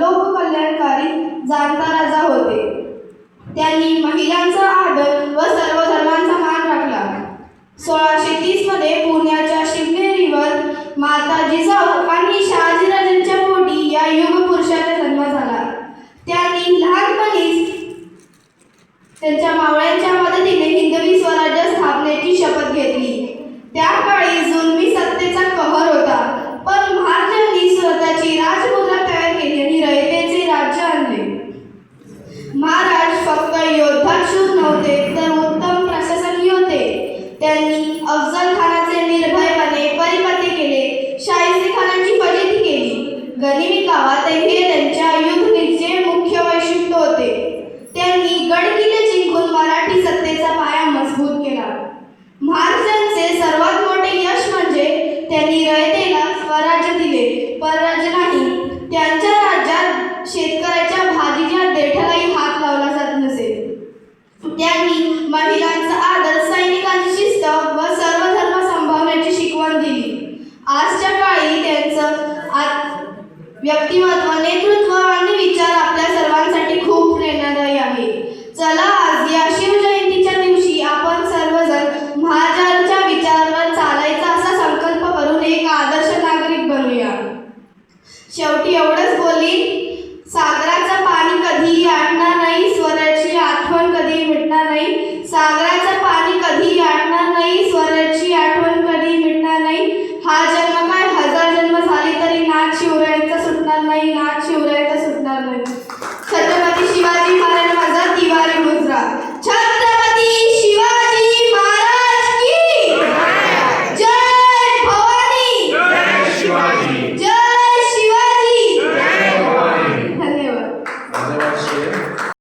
लोककल्याणकारी जाणता राजा होते. त्यांनी महिलांचा आदर व सर्व धर्मांचा मान राखला. 1630 मध्ये पुण्याच्या शिवनेरीवर माता जिजाऊ आणि शहाजीराजांच्या पोटी या युगपुरुषाचा जन्म झाला. त्यांनी लहानपणीच त्यांच्या मावळ्यांच्या मदतीने हिंदवी स्वराज्य स्थापनेची शपथ घेतली. त्या काळी जुलमी सत्तेचा कहर होता, पण महाराजांनी स्वतःची राजमुद्रा तयार केली आणि रयतेचे राज्य आणले. महाराज फक्त योद्धात शूर नव्हते तर उत्तम प्रशासकी होते. त्यांनी अफजल खानाचे निर्भयपणे परिपती केले, शाहिस्ते खानाची फजिती केली. गनिमी गावात हे त्यांच्या युद्धनीतीचे मुख्य वैशिष्ट्य होते. त्यांनी गडकिल्ले जिंकून मराठी सत्तेचा पाया मजबूत केला. महाराजांचे सर्वात मोठे यश म्हणजे त्यांनी रयतेला स्वराज्य दिले, परराज्य नाही. त्यांच्या राज्यात शेतकऱ्याच्या भाजीच्या देठालाही हात लावला जात नसे. त्यांनी महिलांचा आदर, सैनिकांची शिस्त व सर्व धर्म सांभाळण्याची शिकवण दिली. आजच्या काळी त्यांचं व्यक्तिमत्व, नेतृत्व